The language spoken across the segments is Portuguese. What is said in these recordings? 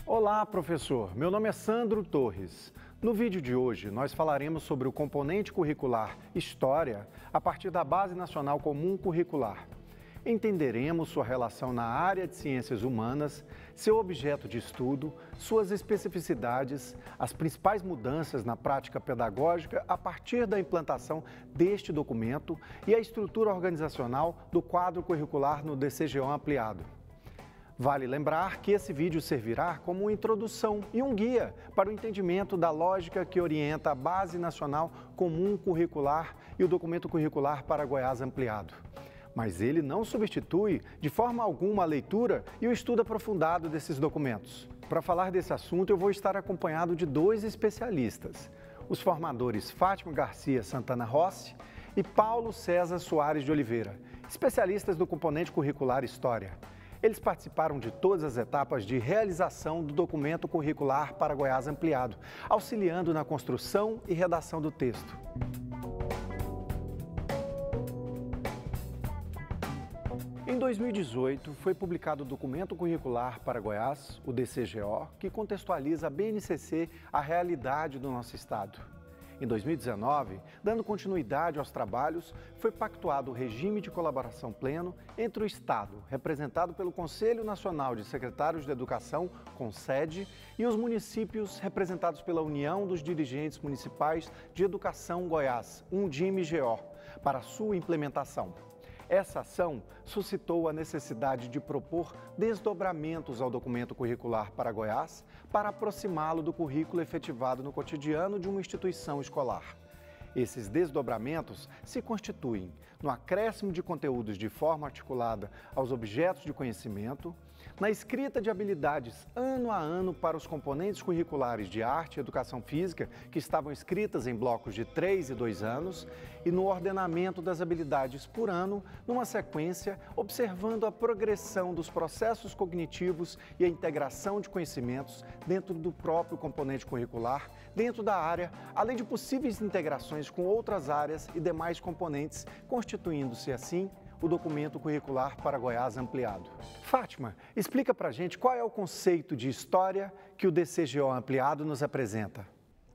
Olá, professor. Meu nome é Sandro Torres. No vídeo de hoje, nós falaremos sobre o componente curricular História a partir da Base Nacional Comum Curricular. Entenderemos sua relação na área de ciências humanas, seu objeto de estudo, suas especificidades, as principais mudanças na prática pedagógica a partir da implantação deste documento e a estrutura organizacional do quadro curricular no DCGO ampliado. Vale lembrar que esse vídeo servirá como uma introdução e um guia para o entendimento da lógica que orienta a Base Nacional Comum Curricular e o Documento Curricular para Goiás ampliado. Mas ele não substitui de forma alguma a leitura e o estudo aprofundado desses documentos. Para falar desse assunto, eu vou estar acompanhado de dois especialistas, os formadores Fátima Garcia Santana Rossi e Paulo César Soares de Oliveira, especialistas do componente curricular História. Eles participaram de todas as etapas de realização do documento curricular para Goiás ampliado, auxiliando na construção e redação do texto. Em 2018, foi publicado o Documento Curricular para Goiás, o DCGO, que contextualiza a BNCC à realidade do nosso estado. Em 2019, dando continuidade aos trabalhos, foi pactuado o regime de colaboração pleno entre o Estado, representado pelo Conselho Nacional de Secretários de Educação, CONSED, e os municípios, representados pela União dos Dirigentes Municipais de Educação Goiás, UNDIME-GO, para sua implementação. Essa ação suscitou a necessidade de propor desdobramentos ao documento curricular para Goiás para aproximá-lo do currículo efetivado no cotidiano de uma instituição escolar. Esses desdobramentos se constituem no acréscimo de conteúdos de forma articulada aos objetos de conhecimento, na escrita de habilidades ano a ano para os componentes curriculares de arte e educação física, que estavam escritas em blocos de 3 e 2 anos, e no ordenamento das habilidades por ano, numa sequência, observando a progressão dos processos cognitivos e a integração de conhecimentos dentro do próprio componente curricular, dentro da área, além de possíveis integrações com outras áreas e demais componentes, constituindo-se assim o documento curricular para Goiás ampliado. Fátima, explica pra gente qual é o conceito de história que o DCGO ampliado nos apresenta.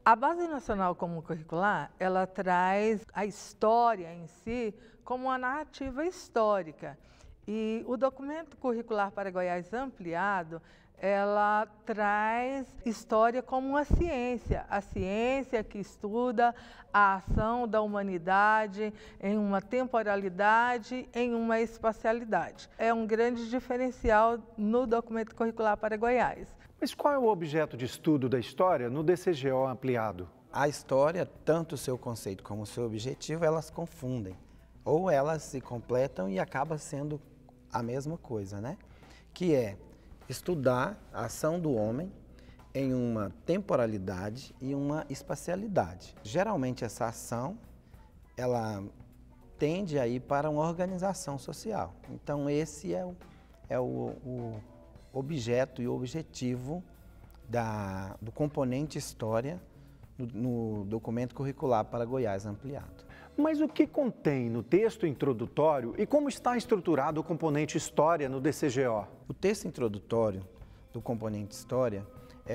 A Base Nacional Comum Curricular, ela traz a história em si como uma narrativa histórica. E o documento curricular para Goiás ampliado, ela traz história como uma ciência, a ciência que estuda a ação da humanidade em uma temporalidade, em uma espacialidade. É um grande diferencial no documento curricular para Goiás. Mas qual é o objeto de estudo da história no DCGO ampliado? A história, tanto o seu conceito como o seu objetivo, elas confundem. Ou elas se completam e acaba sendo a mesma coisa, né? Que é estudar a ação do homem em uma temporalidade e uma espacialidade. Geralmente essa ação, ela tende a ir para uma organização social. Então esse é o objeto e o objetivo do componente História no documento curricular para Goiás ampliado. Mas o que contém no texto introdutório e como está estruturado o componente História no DCGO? O texto introdutório do componente História,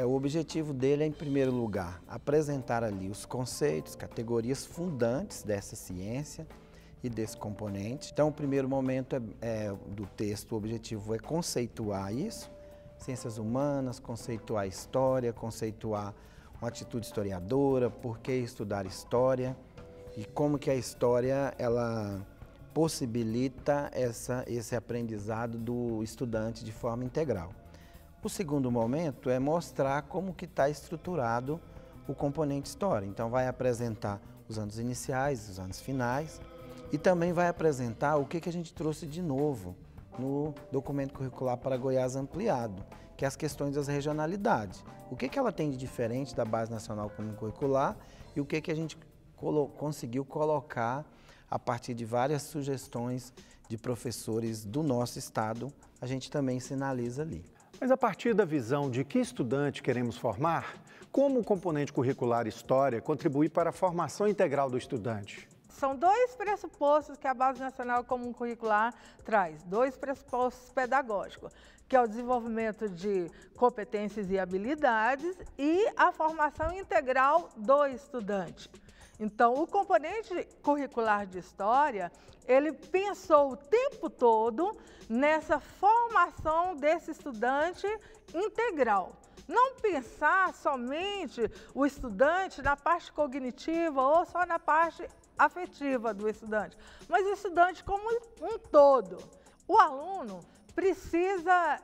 o objetivo dele é, em primeiro lugar, apresentar ali os conceitos, categorias fundantes dessa ciência e desse componente. Então, o primeiro momento do texto, o objetivo é conceituar isso, ciências humanas, conceituar a história, conceituar uma atitude historiadora, por que estudar história e como que a história ela possibilita esse aprendizado do estudante de forma integral. O segundo momento é mostrar como que está estruturado o componente História. Então vai apresentar os anos iniciais, os anos finais e também vai apresentar o que a gente trouxe de novo no documento curricular para Goiás ampliado, que é as questões das regionalidades. O que ela tem de diferente da Base Nacional Comum Curricular e o que a gente conseguiu colocar a partir de várias sugestões de professores do nosso estado, a gente também sinaliza ali. Mas a partir da visão de que estudante queremos formar, como o componente curricular História contribui para a formação integral do estudante? São dois pressupostos que a Base Nacional Comum Curricular traz, dois pressupostos pedagógicos, que é o desenvolvimento de competências e habilidades e a formação integral do estudante. Então, o componente curricular de História, ele pensou o tempo todo nessa formação desse estudante integral. Não pensar somente o estudante na parte cognitiva ou só na parte afetiva do estudante, mas o estudante como um todo. O aluno precisa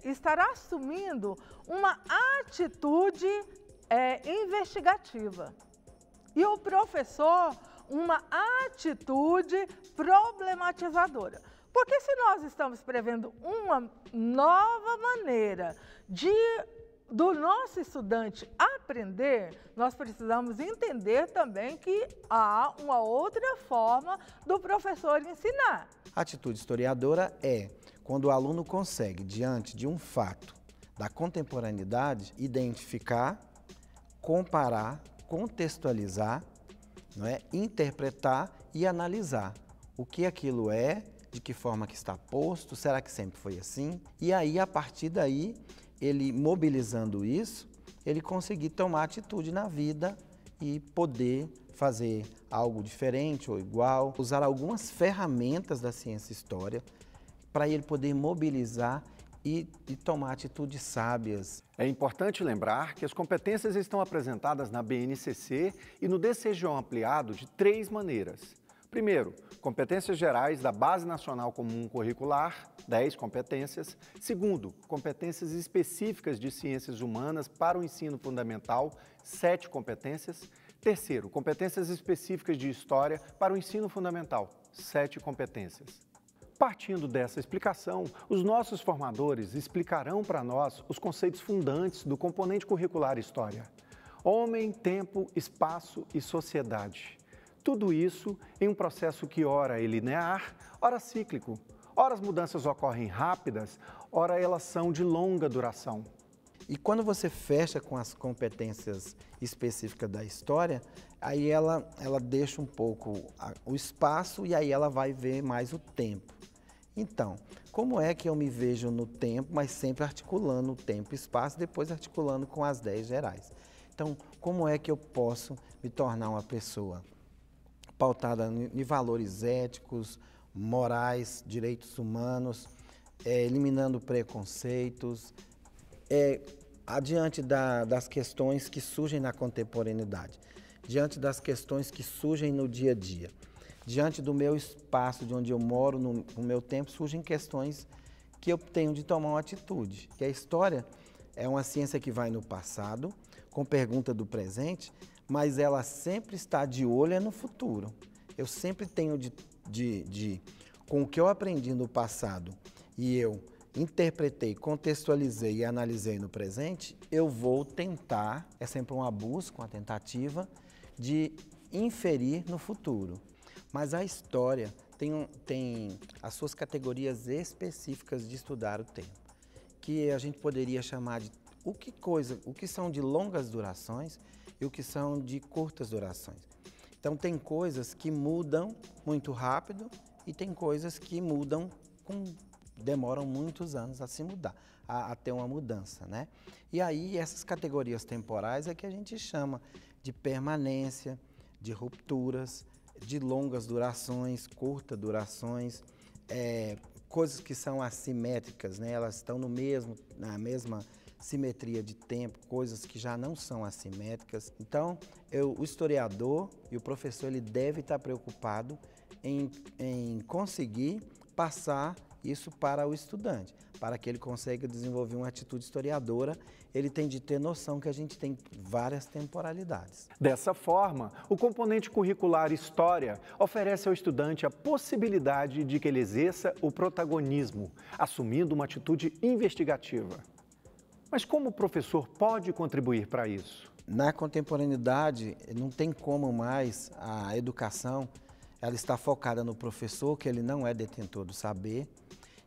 estar assumindo uma atitude investigativa. E o professor, uma atitude problematizadora. Porque se nós estamos prevendo uma nova maneira do nosso estudante aprender, nós precisamos entender também que há uma outra forma do professor ensinar. A atitude historiadora é quando o aluno consegue, diante de um fato da contemporaneidade, identificar, comparar, contextualizar, não é? Interpretar e analisar o que aquilo é, de que forma que está posto, será que sempre foi assim? E aí, a partir daí, ele mobilizando isso, ele conseguir tomar atitude na vida e poder fazer algo diferente ou igual, usar algumas ferramentas da ciência história para ele poder mobilizar e tomar atitudes sábias. É importante lembrar que as competências estão apresentadas na BNCC e no DCGO ampliado de 3 maneiras. Primeiro, competências gerais da Base Nacional Comum Curricular, 10 competências. Segundo, competências específicas de ciências humanas para o ensino fundamental, 7 competências. Terceiro, competências específicas de história para o ensino fundamental, 7 competências. Partindo dessa explicação, os nossos formadores explicarão para nós os conceitos fundantes do componente curricular História. Homem, tempo, espaço e sociedade. Tudo isso em um processo que ora é linear, ora cíclico. Ora as mudanças ocorrem rápidas, ora elas são de longa duração. E quando você fecha com as competências específicas da história, aí ela deixa um pouco o espaço e aí ela vai ver mais o tempo. Então, como é que eu me vejo no tempo, mas sempre articulando o tempo e espaço, depois articulando com as 10 gerais? Então, como é que eu posso me tornar uma pessoa pautada em valores éticos, morais, direitos humanos, eliminando preconceitos, adiante das questões que surgem na contemporaneidade, diante das questões que surgem no dia a dia, diante do meu espaço, de onde eu moro, no meu tempo, surgem questões que eu tenho de tomar uma atitude. Que a história é uma ciência que vai no passado, com pergunta do presente, mas ela sempre está de olho no futuro. Eu sempre tenho com o que eu aprendi no passado e eu interpretei, contextualizei e analisei no presente, eu vou tentar, é sempre uma busca, uma tentativa de inferir no futuro. Mas a história tem as suas categorias específicas de estudar o tempo, que a gente poderia chamar de o que são de longas durações e o que são de curtas durações. Então tem coisas que mudam muito rápido e tem coisas que demoram muitos anos a se mudar, a ter uma mudança, né? E aí essas categorias temporais é que a gente chama de permanência, de rupturas, de longas durações, curtas durações, coisas que são assimétricas, né? Elas estão na mesma simetria de tempo, coisas que já não são assimétricas. Então, o historiador e o professor, ele deve estar preocupado em conseguir passar isso para o estudante, para que ele consiga desenvolver uma atitude historiadora, ele tem de ter noção que a gente tem várias temporalidades. Dessa forma, o componente curricular História oferece ao estudante a possibilidade de que ele exerça o protagonismo, assumindo uma atitude investigativa. Mas como o professor pode contribuir para isso? Na contemporaneidade, não tem como mais a educação, ela está focada no professor, que ele não é detentor do saber,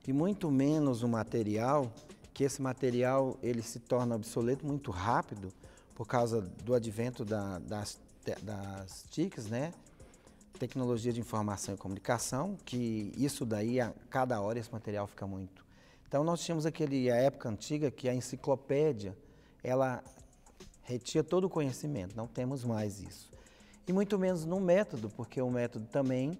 e muito menos o material, que esse material ele se torna obsoleto muito rápido por causa do advento das TICs, né? tecnologia de informação e comunicação, que isso daí, a cada hora esse material fica muito. Então nós tínhamos a época antiga que a enciclopédia, ela retinha todo o conhecimento, não temos mais isso. E muito menos no método, porque o método também,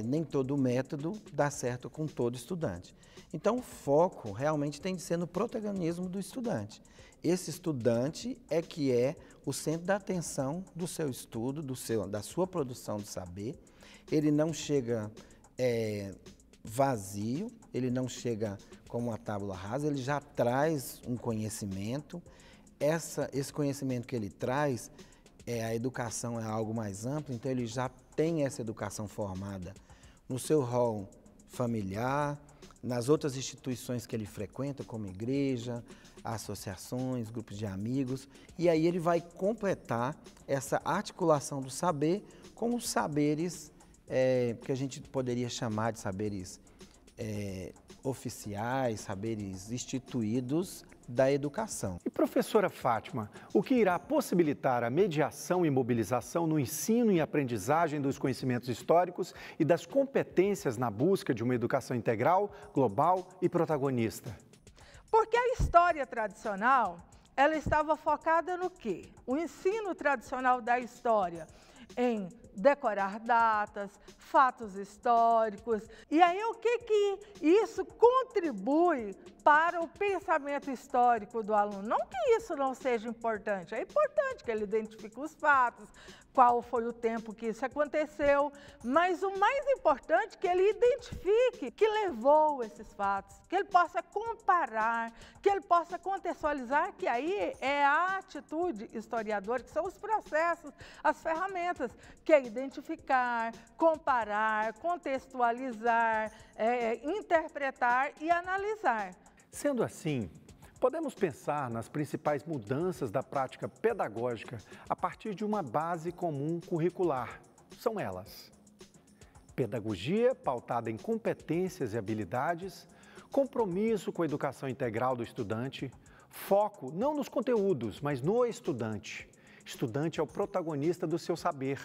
nem todo método dá certo com todo estudante. Então o foco realmente tem de ser no protagonismo do estudante. Esse estudante é que é o centro da atenção do seu estudo, da sua produção de saber. Ele não chega vazio, ele não chega como uma tábula rasa, ele já traz um conhecimento. Esse conhecimento que ele traz, a educação é algo mais amplo, então ele já tem essa educação formada no seu rol familiar, nas outras instituições que ele frequenta, como igreja, associações, grupos de amigos, e aí ele vai completar essa articulação do saber com os saberes que a gente poderia chamar de saberes oficiais, saberes instituídos da educação. E professora Fátima, o que irá possibilitar a mediação e mobilização no ensino e aprendizagem dos conhecimentos históricos e das competências na busca de uma educação integral, global e protagonista? Porque a história tradicional, ela estava focada no quê? O ensino tradicional da história em decorar datas, fatos históricos. E aí o que isso contribui para o pensamento histórico do aluno? Não que isso não seja importante, é importante que ele identifique os fatos, qual foi o tempo que isso aconteceu, mas o mais importante é que ele identifique que levou esses fatos, que ele possa comparar, que ele possa contextualizar, que aí é a atitude historiadora, que são os processos, as ferramentas, que é identificar, comparar, contextualizar, interpretar e analisar. Sendo assim, podemos pensar nas principais mudanças da prática pedagógica a partir de uma base comum curricular. São elas: pedagogia pautada em competências e habilidades, compromisso com a educação integral do estudante, foco não nos conteúdos, mas no estudante. Estudante é o protagonista do seu saber.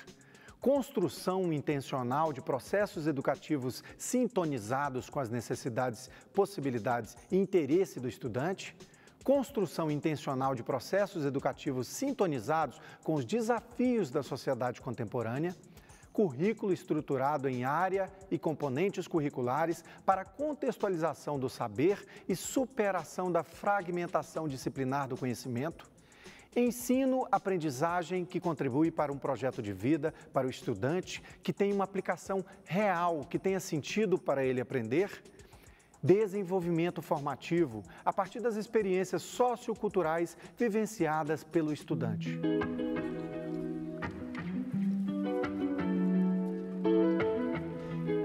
Construção intencional de processos educativos sintonizados com as necessidades, possibilidades e interesse do estudante. Construção intencional de processos educativos sintonizados com os desafios da sociedade contemporânea. Currículo estruturado em área e componentes curriculares para contextualização do saber e superação da fragmentação disciplinar do conhecimento. Ensino-aprendizagem que contribui para um projeto de vida para o estudante, que tem uma aplicação real, que tenha sentido para ele aprender. Desenvolvimento formativo a partir das experiências socioculturais vivenciadas pelo estudante.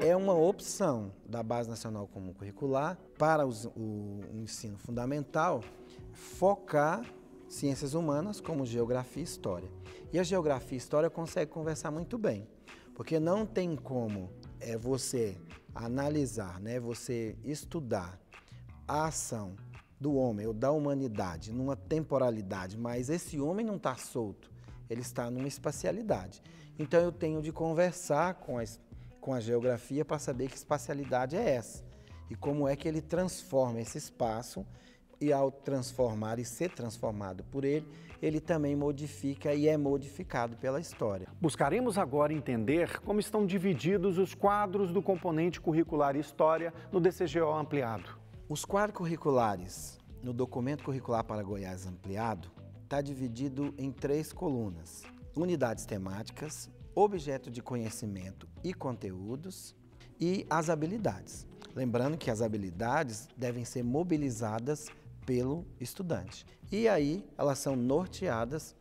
É uma opção da Base Nacional Comum Curricular para o ensino fundamental focar ciências humanas como geografia e história. E a geografia e história consegue conversar muito bem, porque não tem como você analisar, você estudar a ação do homem ou da humanidade numa temporalidade, mas esse homem não está solto, ele está numa espacialidade. Então eu tenho de conversar com a geografia para saber que espacialidade é essa e como é que ele transforma esse espaço. E ao transformar e ser transformado por ele, ele também modifica e é modificado pela história. Buscaremos agora entender como estão divididos os quadros do componente curricular História no DCGO ampliado. Os quadros curriculares no Documento Curricular para Goiás ampliado está dividido em 3 colunas: unidades temáticas, objeto de conhecimento e conteúdos e as habilidades. Lembrando que as habilidades devem ser mobilizadas pelo estudante. E aí elas são norteadas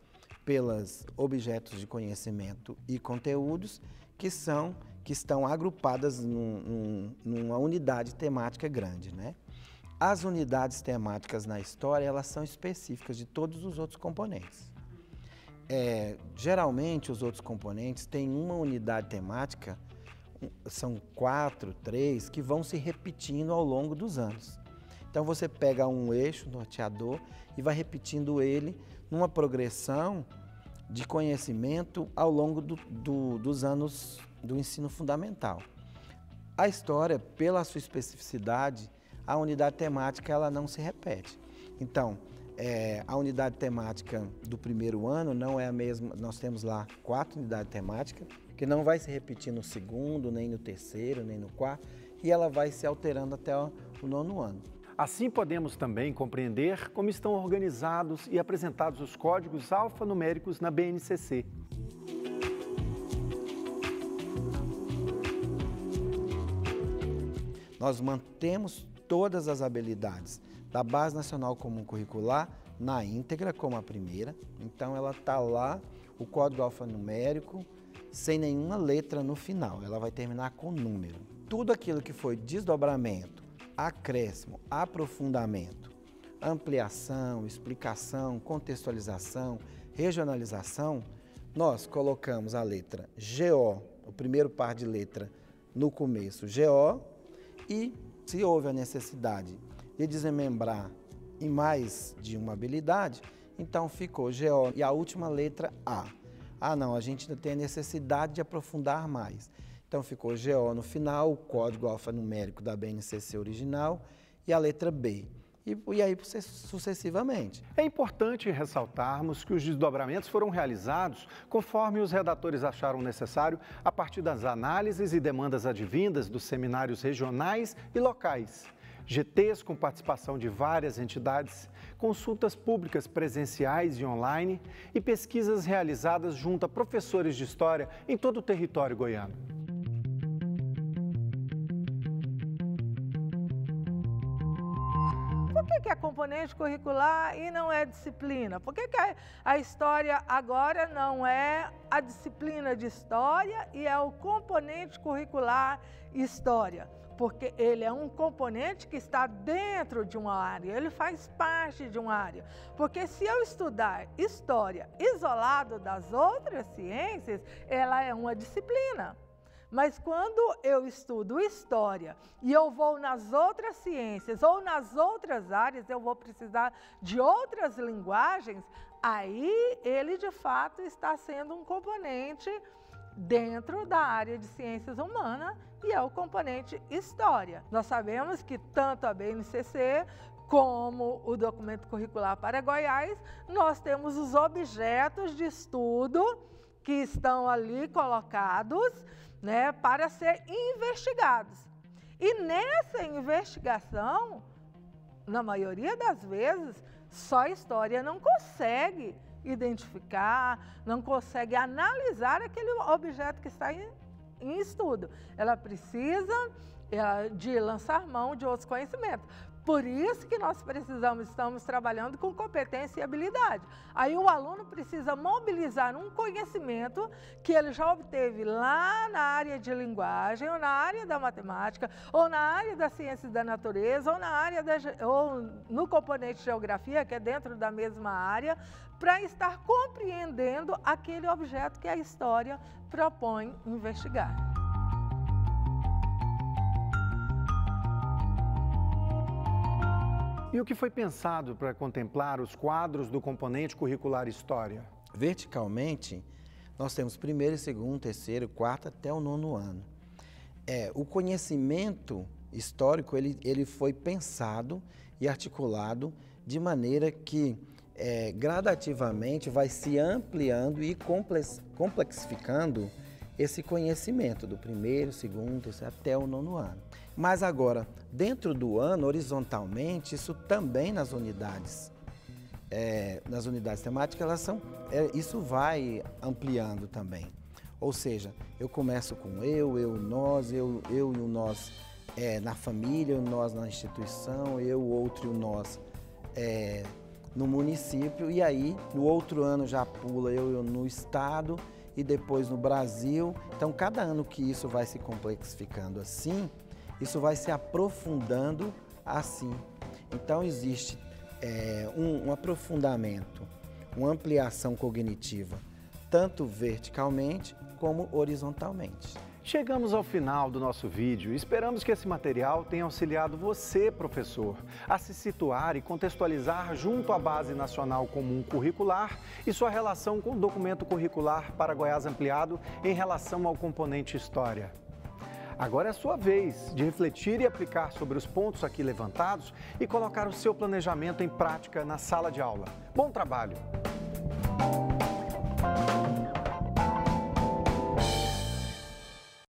pelos objetos de conhecimento e conteúdos que estão agrupadas numa unidade temática grande, As unidades temáticas na história, elas são específicas de todos os outros componentes. Geralmente os outros componentes têm uma unidade temática, são 4, 3, que vão se repetindo ao longo dos anos. Então você pega um eixo norteador e vai repetindo ele numa progressão de conhecimento ao longo dos anos do ensino fundamental. A história, pela sua especificidade, a unidade temática ela não se repete. Então, a unidade temática do primeiro ano não é a mesma, nós temos lá 4 unidades temáticas, que não vai se repetir no segundo, nem no terceiro, nem no quarto, e ela vai se alterando até o 9º ano. Assim, podemos também compreender como estão organizados e apresentados os códigos alfanuméricos na BNCC. Nós mantemos todas as habilidades da Base Nacional Comum Curricular na íntegra, como a primeira. Então, ela está lá, o código alfanumérico, sem nenhuma letra no final. Ela vai terminar com número. Tudo aquilo que foi desdobramento, acréscimo, aprofundamento, ampliação, explicação, contextualização, regionalização, nós colocamos a letra GO, o primeiro par de letra no começo, GO, e se houve a necessidade de desmembrar em mais de uma habilidade, então ficou GO e a última letra A. Ah, não, a gente ainda tem a necessidade de aprofundar mais. Então ficou GO no final, o código alfanumérico da BNCC original e a letra B. E aí sucessivamente. É importante ressaltarmos que os desdobramentos foram realizados conforme os redatores acharam necessário a partir das análises e demandas advindas dos seminários regionais e locais, GTs com participação de várias entidades, consultas públicas presenciais e online e pesquisas realizadas junto a professores de história em todo o território goiano. Por que é componente curricular e não é disciplina? Por que a história agora não é a disciplina de história e é o componente curricular história? Porque ele é um componente que está dentro de uma área, ele faz parte de uma área. Porque se eu estudar história isolado das outras ciências, ela é uma disciplina. Mas quando eu estudo história e eu vou nas outras ciências ou nas outras áreas, eu vou precisar de outras linguagens, aí ele de fato está sendo um componente dentro da área de ciências humanas e é o componente história. Nós sabemos que tanto a BNCC como o documento curricular para Goiás, nós temos os objetos de estudo que estão ali colocados, né, para ser investigados. E nessa investigação, na maioria das vezes, só a história não consegue identificar, não consegue analisar aquele objeto que está em estudo. Ela precisa de lançar mão de outros conhecimentos. Por isso que nós estamos trabalhando com competência e habilidade. Aí o aluno precisa mobilizar um conhecimento que ele já obteve lá na área de linguagem, ou na área da matemática, ou na área das ciências da natureza, ou no componente geografia, que é dentro da mesma área, para estar compreendendo aquele objeto que a história propõe investigar. E o que foi pensado para contemplar os quadros do componente curricular História? Verticalmente, nós temos primeiro, segundo, terceiro, quarto até o 9º ano. O conhecimento histórico ele foi pensado e articulado de maneira que gradativamente vai se ampliando e complexificando esse conhecimento do primeiro, segundo, terceiro, até o 9º ano. Mas agora, dentro do ano, horizontalmente, isso também nas unidades temáticas, isso vai ampliando também. Ou seja, eu começo com eu, nós, eu e o nós na família, o nós na instituição, eu, o outro e o nós no município, e aí no outro ano já pula eu no estado e depois no Brasil. Então, cada ano que isso vai se complexificando assim, isso vai se aprofundando assim. Então, existe um aprofundamento, uma ampliação cognitiva, tanto verticalmente como horizontalmente. Chegamos ao final do nosso vídeo e esperamos que esse material tenha auxiliado você, professor, a se situar e contextualizar junto à Base Nacional Comum Curricular e sua relação com o documento curricular para Goiás ampliado em relação ao componente História. Agora é a sua vez de refletir e aplicar sobre os pontos aqui levantados e colocar o seu planejamento em prática na sala de aula. Bom trabalho!